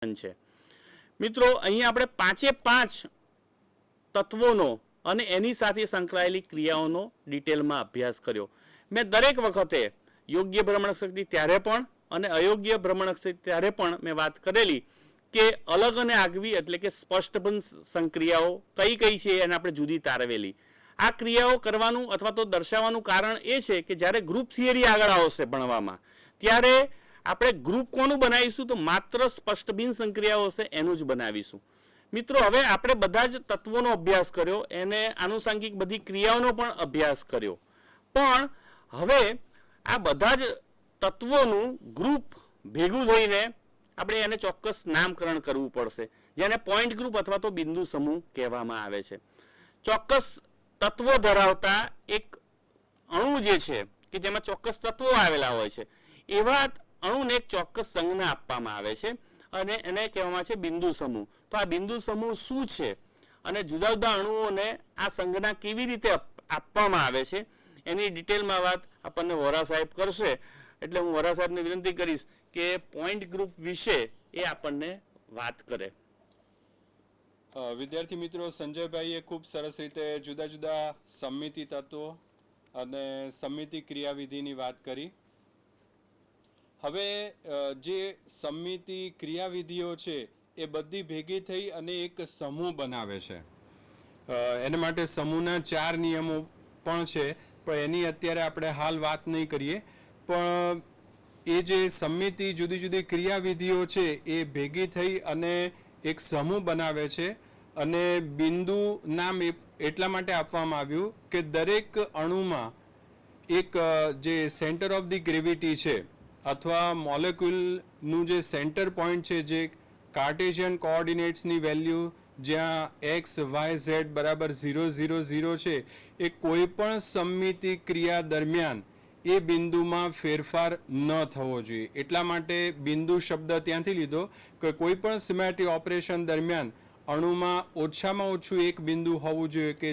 છે। મિત્રો અહીં આપણે પાંચે પાંચ તત્વોનો અને એની સાથે સંકળાયેલી ક્રિયાઓનો ડિટેલમાં અભ્યાસ કર્યો। મેં દરેક વખતે યોગ્ય ભ્રમણક શક્તિ ત્યારે પણ અને અયોગ્ય ભ્રમણક શક્તિ ત્યારે પણ મેં વાત કરેલી કે અલગ અને આગવી એટલે કે સ્પષ્ટબંધ સંક્રિયાઓ કઈ કઈ છે એને આપણે જુદી તારવેલી। આ ક્રિયાઓ કરવાનું અથવા તો દર્શાવવાનું કારણ એ છે કે જ્યારે ગ્રુપ થિયરી આગળ આવશે ભણવામાં ત્યારે આપણે ગ્રુપ કોનું બનાવીશું તો માત્ર સ્પષ્ટબિન સંક્રિયાઓ છે એનું જ બનાવીશું। મિત્રો હવે આપણે બધા જ તત્વોનો અભ્યાસ કર્યો એને આનુષંગિક બધી ક્રિયાઓનો પણ અભ્યાસ કર્યો પણ હવે આ બધા જ તત્વોનું ગ્રુપ ભેગું થઈને આપણે એને ચોક્કસ નામકરણ કરવું પડશે જેને પોઈન્ટ ગ્રુપ અથવા તો બિંદુ સમૂહ કહેવામાં આવે છે। ચોક્કસ તત્વો ધરાવતા એક અણુ જે છે કે જેમાં ચોક્કસ તત્વો આવેલા હોય છે એવા અણુને એક ચોક્કસ સંજ્ઞા આપવામાં આવે છે અને એને કહેવામાં છે બિંદુ સમૂહ। તો આ બિંદુ સમૂહ શું છે અને જુદા જુદા અણુઓને આ સંજ્ઞા કેવી રીતે આપવામાં આવે છે એની ડિટેલમાં વાત આપણને વોરા સાહેબ કરશે એટલે હું વોરા સાહેબને વિનંતી કરીશ કે પોઈન્ટ ગ્રુપ વિશે એ આપણને વાત કરે। વિદ્યાર્થી મિત્રો, સંજયભાઈએ ખૂબ સરસ રીતે જુદા જુદા સમમિતિ તત્વો અને સમમિતિ ક્રિયાવિધિની વાત કરી। હવે જે સમમિતિ ક્રિયાવિધિઓ છે એ બધી ભેગી થઈ અને એક સમૂહ બનાવે છે। એના માટે સમૂહના 4 નિયમો પણ છે પણ એની અત્યારે આપણે હાલ વાત નહીં કરીએ પણ એ જે સમમિતિ જુદી જુદી ક્રિયાવિધિઓ છે એ ભેગી થઈ અને એક સમૂહ બનાવે છે અને બિંદુ નામ એટલા માટે આપવામાં આવ્યું કે દરેક અણુમાં એક જે સેન્ટર ઓફ ધી ગ્રેવિટી છે અથવા મોલેક્યુલનું જે સેન્ટર પોઈન્ટ છે જે કાર્ટેશિયન કોઓર્ડિનેટ્સની વેલ્યુ જ્યાં એક્સ વાય ઝેડ બરાબર 0 0 0 છે એ કોઈ પણ સમમિતિ ક્રિયા દરમિયાન એ બિંદુમાં ફેરફાર ન થવો જોઈએ। એટલા માટે બિંદુ શબ્દ ત્યાંથી લીધો કે કોઈ પણ સિમેટ્રી ઓપરેશન દરમિયાન અણુમાં ઓછામાં ઓછું એક બિંદુ હોવું જોઈએ કે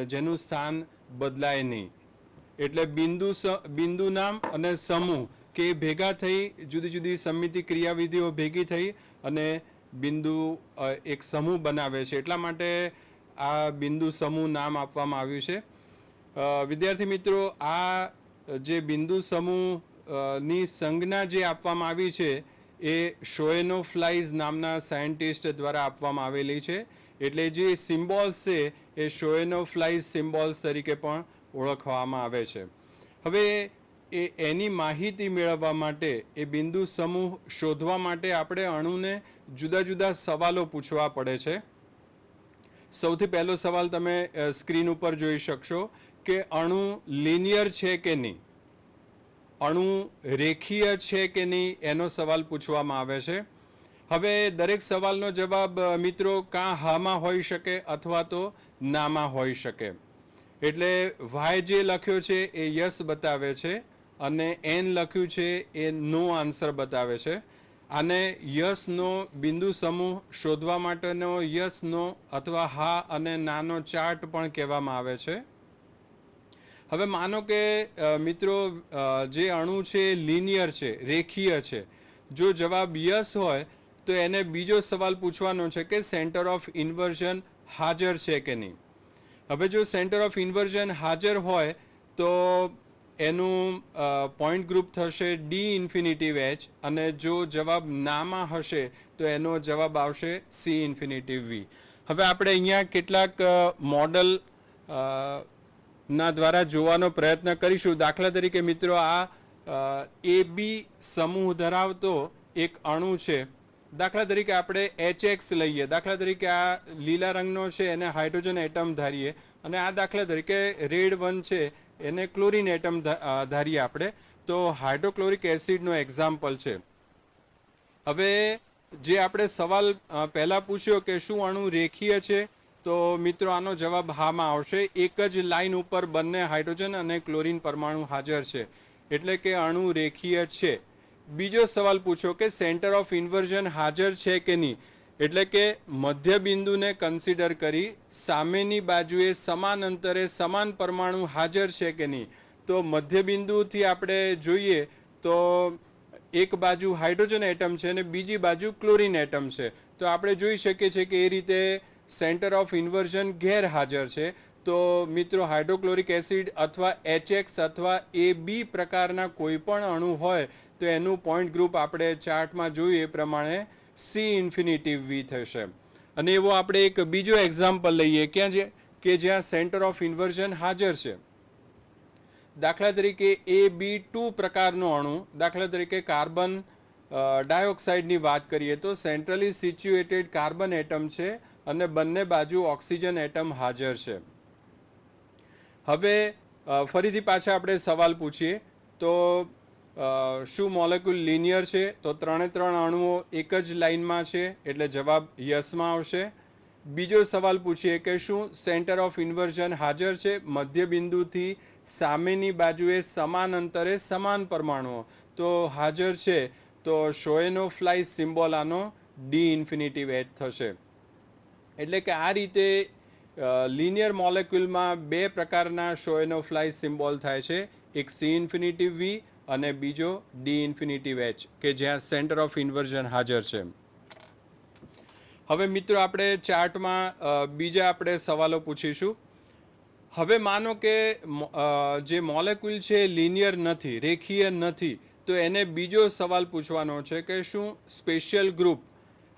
જેનું સ્થાન બદલાય નહીં। એટલે બિંદુ નામ અને સમૂહ કે ભેગા થઈ જુદી જુદી સમમિતિ ક્રિયાવિધિઓ ભેગી થઈ અને બિંદુ એક સમૂહ બનાવે છે એટલા માટે આ બિંદુ સમૂહ નામ આપવામાં આવ્યું છે। વિદ્યાર્થી મિત્રો, આ જે બિંદુ સમૂહ ની સંજ્ઞા જે આપવામાં આવી છે એ શોએનોફ્લાઇઝ નામના સાયન્ટિસ્ટ દ્વારા આપવામાં આવેલી છે। એટલે જે સિમ્બોલ્સ છે એ શોએનોફ્લાઇઝ સિમ્બોલ્સ તરીકે પણ ઓળખવામાં આવે છે। હવે એની માહિતી મેળવવા માટે એ બિંદુ સમૂહ શોધવા માટે આપણે અણુને જુદા જુદા સવાલો પૂછવા પડે છે। સૌથી પહેલો સવાલ તમે સ્ક્રીન ઉપર જોઈ શકશો કે અણુ લિનિયર છે કે નહીં, અણુ રેખીય છે કે નહીં એનો સવાલ પૂછવામાં આવે છે। હવે દરેક સવાલનો જવાબ મિત્રો કાં હામાં હોઈ શકે અથવા તો નામાં હોઈ શકે। એટલે વાય જે લખ્યો છે એ યસ બતાવે છે અને એન લખ્યું છે એ નો આન્સર બતાવે છે। આને યસ નો બિંદુ સમૂહ શોધવા માટેનો યસ નો અથવા હા અને નાનો ચાર્ટ પણ કહેવામાં આવે છે। હવે માનો કે મિત્રો જે અણુ છે લિનિયર છે, રેખીય છે, જો જવાબ યસ હોય તો એને બીજો સવાલ પૂછવાનો છે કે સેન્ટર ઓફ ઇન્વર્ઝન હાજર છે કે નહીં। હવે જો સેન્ટર ઓફ ઇન્વર્ઝન હાજર હોય તો એનું પોઈન્ટ ગ્રુપ થશે ડી ઇન્ફિનિટિવ એચ અને જો જવાબ નામાં હશે તો એનો જવાબ આવશે સી ઇન્ફિનિટિવ વી। હવે આપણે અહીંયા કેટલાક મોડલ ના દ્વારા જોવાનો પ્રયત્ન કરીશું। દાખલા તરીકે મિત્રો આ એ બી સમૂહ ધરાવતો એક અણુ છે। દાખલા તરીકે આપણે HX લઈએ, દાખલા તરીકે આ લીલા રંગનો છે એને હાઇડ્રોજન એટમ ધારીએ અને આ દાખલા તરીકે રેડ 1 છે એને ક્લોરીન એટમ ધારીએ આપણે તો હાઇડ્રોક્લોરિક એસિડનો એક્ઝામ્પલ છે। હવે જે આપણે સવાલ પહેલાં પૂછ્યો કે શું અણુ રેખીય છે તો મિત્રો આનો જવાબ હામાં આવશે। એક જ લાઈન ઉપર બંને હાઇડ્રોજન અને ક્લોરીન પરમાણુ હાજર છે એટલે કે અણુ રેખીય છે। બીજો સવાલ પૂછો કે સેન્ટર ઓફ ઇન્વર્ઝન હાજર છે કે નહીં એટલે કે મધ્ય બિંદુને કન્સિડર કરી સામેની બાજુએ સમાન અંતરે સમાન પરમાણુ હાજર છે કે નહીં। તો મધ્ય બિંદુથી આપણે જોઈએ તો એક બાજુ હાઇડ્રોજન એટમ છે અને બીજી બાજુ ક્લોરીન એટમ છે. તો આપણે જોઈ શકીએ છીએ કે એ રીતે સેન્ટર ઓફ ઇન્વર્ઝન ગેરહાજર છે. તો મિત્રો હાઇડ્રોક્લોરિક એસિડ અથવા HX અથવા AB પ્રકારના કોઈ પણ અણુ હોય તો એનું પોઈન્ટ ગ્રુપ આપણે ચાર્ટમાં જોઈએ એ પ્રમાણે C∞V થશે. અને એવો આપણે એક બીજો એક્ઝામ્પલ લઈએ કે જ્યાં સેન્ટર ઓફ ઇન્વર્ઝન હાજર છે. દાખલા તરીકે AB2 પ્રકારનો અણુ, દાખલા તરીકે કાર્બન ડાયોક્સાઇડની વાત કરીએ તો સેન્ટ્રલી સિચ્યુએટેડ કાર્બન એટમ છે અને બંને બાજુ ઓક્સિજન એટમ હાજર છે. હવે ફરીથી પાછા આપણે સવાલ પૂછીએ તો શું મોલેક્યુલ લિનિયર છે? તો ત્રણે ત્રણ અણુઓ એક જ લાઇનમાં છે એટલે જવાબ યસમાં આવશે. બીજો સવાલ પૂછીએ કે શું સેન્ટર ઓફ ઇન્વર્ઝન હાજર છે? મધ્ય બિંદુથી સામેની બાજુએ સમાન અંતરે સમાન પરમાણુઓ તો હાજર છે. તો શોએનોફ્લાઇસ સિમ્બોલ આનો D∞H થશે. એટલે કે આ રીતે લિનિયર મોલેક્યુલમાં બે પ્રકારના શોએનોફ્લાઇસ સિમ્બોલ થાય છે, એક C∞V અને બીજો D∞H કે જ્યાં સેન્ટર ઓફ ઇન્વર્ઝન હાજર છે. હવે મિત્રો આપણે ચાર્ટમાં બીજા આપણે સવાલો પૂછીશું. હવે માનો કે જે મોલેક્યુલ છે લિનિયર નથી, રેખીય નથી, તો એને બીજો સવાલ પૂછવાનો છે કે શું સ્પેશિયલ ગ્રુપ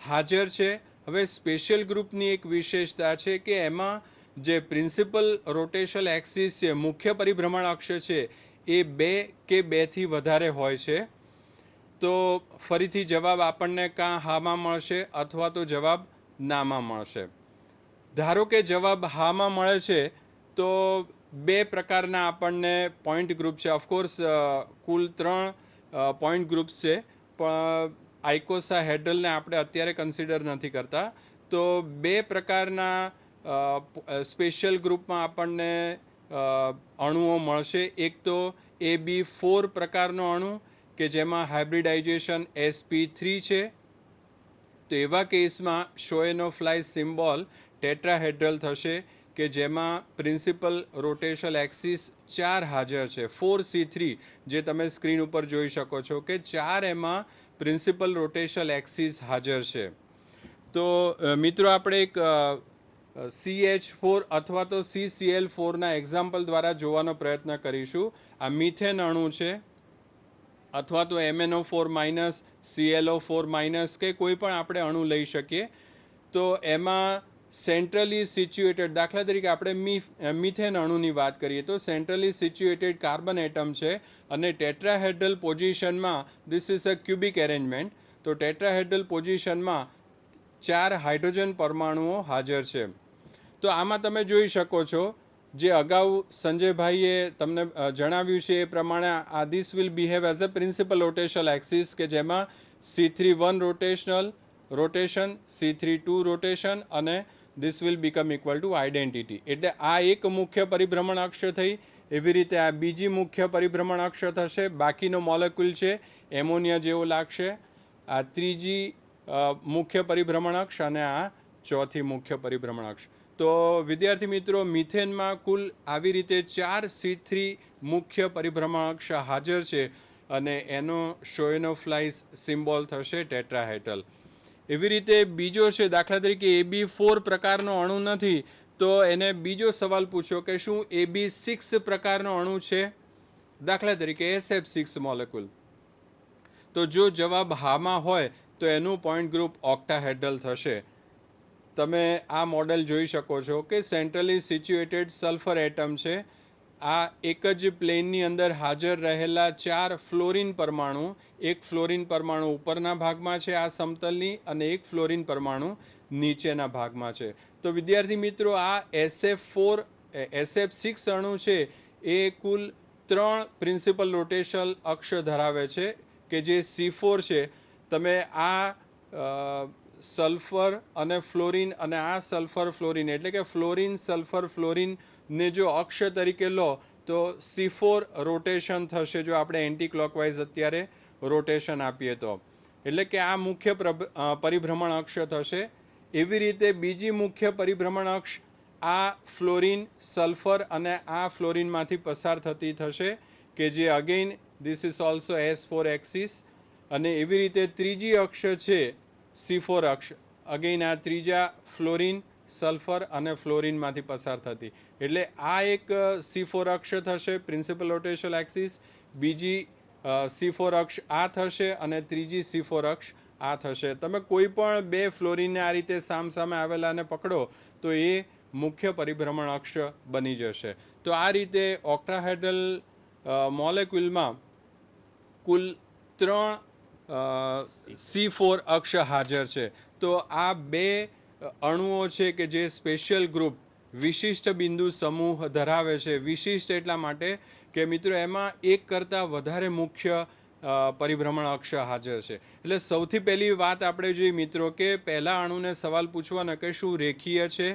હાજર છે? હવે સ્પેશિયલ ગ્રુપની એક વિશેષતા છે કે એમાં જે પ્રિન્સિપલ રોટેશનલ એક્સિસ છે, મુખ્ય પરિભ્રમણ અક્ષ છે, એ 2 કે 2થી વધારે હોય છે. તો ફરીથી જવાબ આપણને કાં હામાં મળશે અથવા તો જવાબ નામાં મળશે. ધારો કે જવાબ હામાં મળે છે તો બે પ્રકારના આપણને પોઈન્ટ ગ્રુપ છે. ઓફકોર્સ કુલ 3 પોઈન્ટ ગ્રુપ્સ છે, પણ આઇકોસાહેડ્રલને આપણે અત્યારે કન્સિડર નથી કરતા. તો બે પ્રકારના સ્પેશિયલ ગ્રુપમાં આપણને અણુઓ મળશે. એક તો AB4 પ્રકારનો અણુ કે જેમાં હાઇબ્રિડાઇઝેશન sp3 છે. તો એવા કેસમાં શોએનોફ્લાઇસ સિમ્બોલ ટેટ્રાહેડ્રલ થશે કે જેમાં પ્રિન્સિપલ રોટેશનલ એક્સિસ 4 હાજર છે, 4C3, જે તમે સ્ક્રીન ઉપર જોઈ શકો છો કે 4 એમાં પ્રિન્સિપલ રોટેશનલ એક્સિસ હાજર છે. તો મિત્રો આપણે એક CH4 અથવા તો CCl4ના એક્ઝામ્પલ દ્વારા જોવાનો પ્રયત્ન કરીશું. આ મિથેન અણુ છે અથવા તો MnO4- ClO4- કે કોઈ પણ આપણે અણુ લઈ શકીએ. તો એમાં સેન્ટ્રલી સિચ્યુએટેડ, દાખલા તરીકે આપણે મિથેન અણુની વાત કરીએ તો સેન્ટ્રલી સિચ્યુએટેડ કાર્બન એટમ છે અને ટેટ્રાહેડ્રલ પોઝિશનમાં, this is a cubic arrangement, તો ટેટ્રાહેડ્રલ પોઝિશનમાં 4 હાઇડ્રોજન પરમાણુઓ હાજર છે. તો આમાં તમે જોઈ શકો છો જે અગાઉ સંજયભાઈએ તમને જણાવ્યું છે એ પ્રમાણે આ this will behave as a principal rotational axis કે જેમાં C3 રોટેશન, C3 રોટેશન અને this will become equal to identity. એટલે આ એક મુખ્ય પરિભ્રમણ અક્ષ થઈ. એવી રીતે આ બીજી મુખ્ય પરિભ્રમણ અક્ષ થશે. બાકીનો મોલેક્યુલ છે એમોનિયા જેવો લાગશે. આ ત્રીજી મુખ્ય પરિભ્રમણ અક્ષ અને આ ચોથી મુખ્ય પરિભ્રમણ અક્ષ. તો વિદ્યાર્થી મિત્રો, મિથેનમાં કુલ આવી રીતે 4 C3 મુખ્ય પરિભ્રમણ અક્ષ હાજર છે અને એનો શોએનોફ્લાઇસ સિમ્બોલ થશે ટેટ્રાહેડ્રલ. એવી રીતે બીજો છે, દાખલા તરીકે AB4 પ્રકારનો અણુ નથી તો એને બીજો સવાલ પૂછો કે શું AB6 પ્રકારનો અણુ છે, દાખલા તરીકે SF6 મોલેક્યુલ. તો જો જવાબ હામાં હોય તો એનું પોઈન્ટ ગ્રુપ ઓક્ટાહેડ્રલ થશે. તમે આ મોડેલ જોઈ શકો છો કે સેન્ટ્રલી સિચ્યુએટેડ સલ્ફર એટમ છે. આ એક જ પ્લેનની અંદર હાજર રહેલા 4 ફ્લોરિન પરમાણુ, એક ફ્લોરિન પરમાણુ ઉપરના ભાગમાં છે આ સમતલની અને એક ફ્લોરિન પરમાણુ નીચેના ભાગમાં છે. તો વિદ્યાર્થી મિત્રો, આ SF6 અણુ છે એ કુલ 3 પ્રિન્સિપલ રોટેશનલ અક્ષ ધરાવે છે કે જે C4 છે. તમે આ સલ્ફર અને ફ્લોરિન અને આ સલ્ફર ફ્લોરિન એટલે કે ફ્લોરિન સલ્ફર ફ્લોરિન ને જો અક્ષ તરીકે લો તો C4 રોટેશન થશે જો આપણે એન્ટી ક્લોકવાઇઝ અત્યારે રોટેશન આપીએ તો. એટલે કે આ મુખ્ય પરિભ્રમણ અક્ષ થશે. એવી રીતે બીજી મુખ્ય પરિભ્રમણ અક્ષ આ ફ્લોરિન સલ્ફર અને આ ફ્લોરિનમાંથી પસાર થતી થશે કે જે again this is also S4 axis. અને એવી રીતે ત્રીજી અક્ષ છે C4 અક્ષ, અગેન આ ત્રીજા ફ્લોરિન, સલ્ફર અને ફ્લોરિનમાંથી પસાર થતી, એટલે આ એક C4 અક્ષ થશે પ્રિન્સિપલ રોટેશનલ એક્સિસ, બીજી C4 અક્ષ આ થશે અને ત્રીજી C4 અક્ષ આ થશે. તમે કોઈ પણ બે ફ્લોરિનને આ રીતે સામસામે આવેલાને પકડો તો એ મુખ્ય પરિભ્રમણ અક્ષ બની જશે. તો આ રીતે ઓક્ટાહેડ્રલ મોલેક્યુલમાં કુલ 3 C4 અક્ષ હાજર છે. તો આ બે અણુઓ છે કે જે સ્પેશિયલ ગ્રુપ વિશિષ્ટ બિંદુ સમૂહ ધરાવે છે. વિશિષ્ટ એટલા માટે કે મિત્રો એમાં એક કરતાં વધારે મુખ્ય પરિભ્રમણ અક્ષ હાજર છે. એટલે સૌથી પહેલી વાત આપણે જોઈએ મિત્રો કે પહેલા અણુને સવાલ પૂછવાના કે શું રેખીય છે,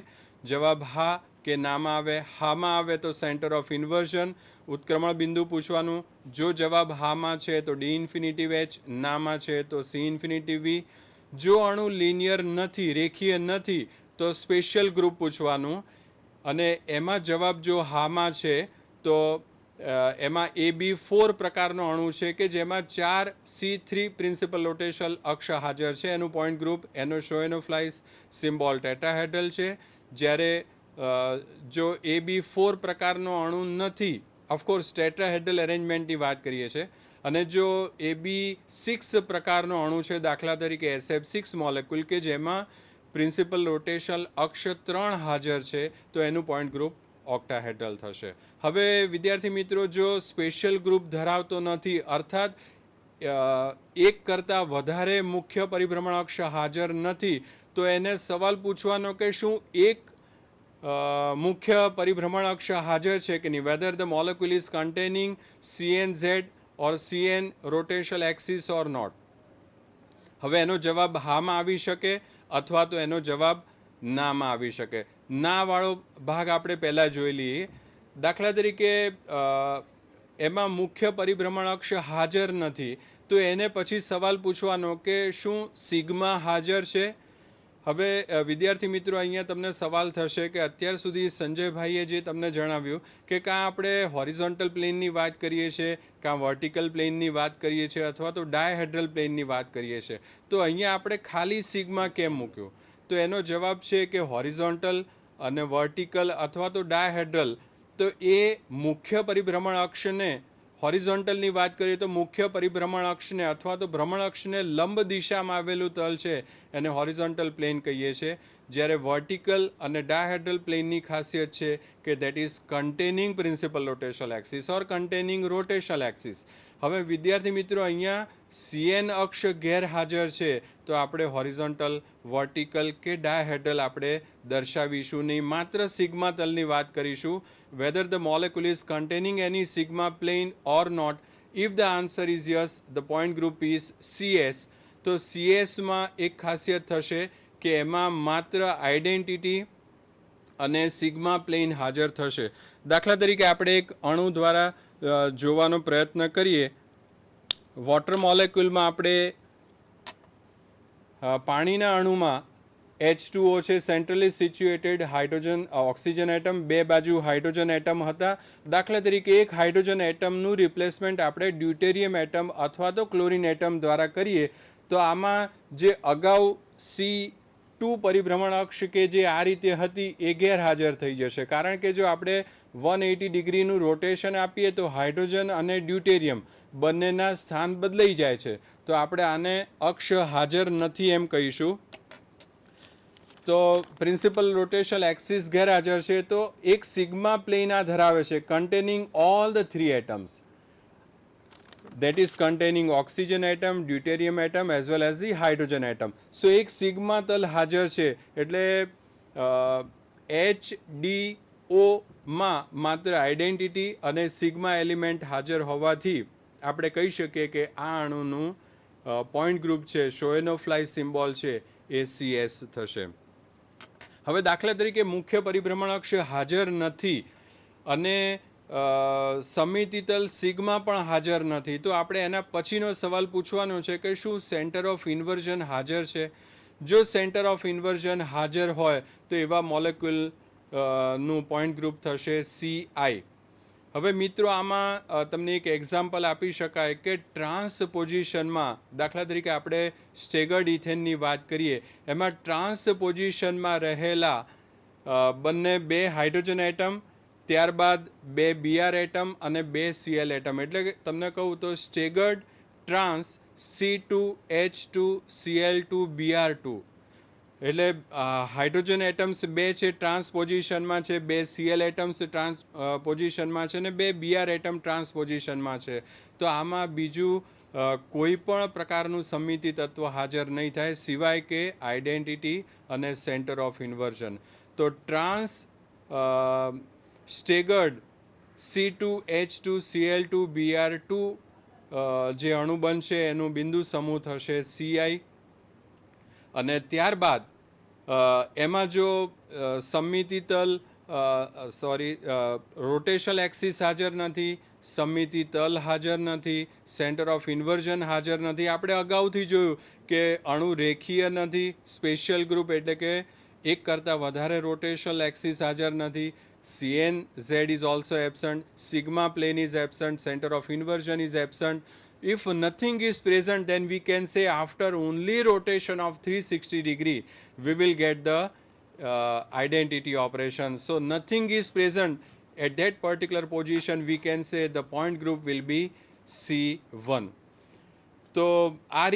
જવાબ હા કે નામાં આવે. હામાં આવે તો સેન્ટર ઓફ ઇન્વર્ઝન ઉત્ક્રમણ બિંદુ પૂછવાનું. જો જવાબ હામાં છે તો ડી ઇન્ફિનિટિવ એચ, નામાં છે તો સી ઇન્ફિનિટિવ વી. જો અણુ લિનિયર નથી, રેખીય નથી, તો સ્પેશિયલ ગ્રુપ પૂછવાનું. અને એમાં જવાબ જો હામાં છે તો એમાં AB4 પ્રકારનો અણુ છે કે જેમાં 4 C3 પ્રિન્સિપલ રોટેશનલ અક્ષ હાજર છે. એનું પોઈન્ટ ગ્રુપ એનો શોએનોફ્લાઇસ સિમ્બોલ ટેટ્રાહેડ્રલ છે. જ્યારે જો AB4 પ્રકારનો અણુ નથી, ઓફકોર્સ ટેટ્રાહેડ્રલ એરેન્જમેન્ટની વાત કરીએ છીએ, અને જો AB6 પ્રકારનો અણુ છે, દાખલા તરીકે SF6 મોલેક્યુલ કે જેમાં પ્રિન્સિપલ રોટેશનલ અક્ષ 3 હાજર છે, તો એનું પોઈન્ટ ગ્રુપ ઓક્ટાહેડ્રલ થશે. હવે વિદ્યાર્થી મિત્રો, જો સ્પેશિયલ ગ્રુપ ધરાવતો નથી, અર્થાત એક કરતાં વધારે મુખ્ય પરિભ્રમણ અક્ષ હાજર નથી, તો એને સવાલ પૂછવાનો કે શું એક મુખ્ય પરિભ્રમણ અક્ષ હાજર છે કે નહીં, whether the molecule is containing CNZ or CN rotational axis or not. હવે એનો જવાબ હામાં આવી શકે અથવા તો એનો જવાબ નામાં આવી શકે. ના વાળો ભાગ આપણે પહેલાં જોઈ લઈએ. દાખલા તરીકે એમાં મુખ્ય પરિભ્રમણ અક્ષ હાજર નથી, તો એને પછી સવાલ પૂછવાનો કે શું સિગ્મા હાજર છે. હવે વિદ્યાર્થી મિત્રો, અહીંયા તમને સવાલ થશે કે અત્યાર સુધી સંજયભાઈએ જે તમને જણાવ્યું કે કાં આપણે હોરિઝોન્ટલ પ્લેનની વાત કરીએ છીએ, કાં વર્ટિકલ પ્લેનની વાત કરીએ છીએ, અથવા તો ડાયહેડ્રલ પ્લેનની વાત કરીએ છીએ, તો અહીંયા આપણે ખાલી સિગ્મા કેમ મૂક્યું? તો એનો જવાબ છે કે હોરિઝોન્ટલ અને વર્ટિકલ અથવા તો ડાયહેડ્રલ, તો એ મુખ્ય પરિભ્રમણ અક્ષને, હોરિઝોન્ટલની વાત કરીએ તો મુખ્ય પરિભ્રમણ અક્ષને અથવા તો ભ્રમણ અક્ષને લંબ દિશામાં આવેલું તલ છે એને હોરિઝોન્ટલ પ્લેન કહીએ છીએ. જ્યારે વર્ટિકલ અને ડાયહેડ્રલ પ્લેનની ખાસિયત છે કે that is containing principal rotational axis or containing rotational axis. હવે વિદ્યાર્થી મિત્રો, અહીંયા CN અક્ષ ગેરહાજર છે, તો આપણે હોરિઝોન્ટલ, વર્ટિકલ કે ડાયહેડ્રલ આપણે દર્શાવીશું નહીં, માત્ર સિગ્મા તલની વાત કરીશું. Whether the molecule is containing any sigma plane or not. If the answer is yes, the point group is CS. તો CSમાં એક ખાસિયત થશે કે એમાં માત્ર આઈડેન્ટિટી અને સિગ્મા પ્લેન હાજર થશે. દાખલા તરીકે આપણે એક અણુ દ્વારા જોવાનો પ્રયત્ન કરીએ. વોટર મોલેક્યુલમાં આપણે પાણીના અણુમાં H2O છે, centrally situated hydrogen oxygen atom, બે બાજુ હાઇડ્રોજન એટમ હતા. દાખલા તરીકે એક હાઇડ્રોજન એટમનું રિપ્લેસમેન્ટ આપણે ડ્યુટેરિયમ એટમ અથવા તો ક્લોરિન એટમ દ્વારા કરીએ, તો આમાં જે અગાઉ C2 પરિભ્રમણ અક્ષ કે જે આ રીતે હતી એ ગેરહાજર થઈ જશે, કારણ કે જો આપણે 180 ડિગ્રીનું રોટેશન આપીએ તો હાઇડ્રોજન અને ડ્યુટેરિયમ બંનેના સ્થાન બદલાઈ જાય છે, તો આપણે આને અક્ષ હાજર નથી એમ કહીશું. તો પ્રિન્સિપલ રોટેશનલ એક્સિસ ગેરહાજર છે, તો એક સિગ્મા પ્લેન આ ધરાવે છે containing all the 3 atoms, that is containing oxygen atom, deuterium atom as well as the hydrogen atom. So એક સિગ્મા તલ હાજર છે, એટલે HDO માં માત્ર આઈડેન્ટિટી અને સિગ્મા એલિમેન્ટ હાજર હોવાથી આપણે કહી શકીએ કે આ અણુનું પોઈન્ટ ગ્રુપ છે, શોએનોફ્લાઇસ સિમ્બોલ છે, એ CS થશે. હવે દાખલા તરીકે મુખ્ય પરિભ્રમણ અક્ષ હાજર નથી અને સમિતિતલ સિગ્મા પણ હાજર નથી, તો આપણે એના પછીનો સવાલ પૂછવાનો છે કે શું સેન્ટર ઓફ ઇન્વર્ઝન હાજર છે. જો સેન્ટર ઓફ ઇન્વર્ઝન હાજર હોય તો એવા મોલેક્યુલ નું પોઈન્ટ ગ્રુપ થશે CI. હવે મિત્રો આમાં તમને એક એક્ઝામ્પલ આપી શકાય કે ટ્રાન્સ પોઝિશનમાં દાખલા તરીકે આપણે સ્ટેગર્ડ ઇથેનની વાત કરીએ, એમાં ટ્રાન્સ પોઝિશનમાં રહેલા બંને 2 હાઇડ્રોજન એટમ, ત્યારબાદ 2 બીઆર એટમ અને 2 સીએલ એટમ, એટલે કે તમને કહું તો સ્ટેગર્ડ ટ્રાન્સ C2H2Cl2 Br2, એટલે હાઇડ્રોજન એટમ્સ 2 છે ટ્રાન્સ પોઝિશનમાં છે, 2 સીએલ એટમ્સ ટ્રાન્સ પોઝિશનમાં છે અને 2 બીઆર એટમ ટ્રાન્સ પોઝિશનમાં છે. તો આમાં બીજું કોઈ પણ પ્રકારનું સમમિતિ તત્વ હાજર નહીં થાય સિવાય કે આઇડેન્ટિટી અને સેન્ટર ઓફ ઇન્વર્ઝન. તો ટ્રાન્સ સ્ટેગર્ડ C2H2Cl2 Br2 જે અણુ બનશે એનું બિંદુ સમૂહ થશે CI, અને ત્યારબાદ એમાં જો સમમિતિ તલ રોટેશનલ એક્સિસ હાજર નથી, સમમિતિ તલ હાજર નથી, સેન્ટર ઓફ ઇન્વર્ઝન હાજર નથી. આપણે અગાઉથી જોયું કે અણુ રેખીય નથી, સ્પેશિયલ ગ્રુપ એટલે કે એક કરતાં વધારે રોટેશનલ એક્સિસ હાજર નથી, CnZ is also absent, sigma plane is absent, center of inversion is absent. If nothing is present, then we can say after only rotation of 360 degree, we will get the identity operation. So nothing is present at that particular position, we can say the point group will be C1. તો આ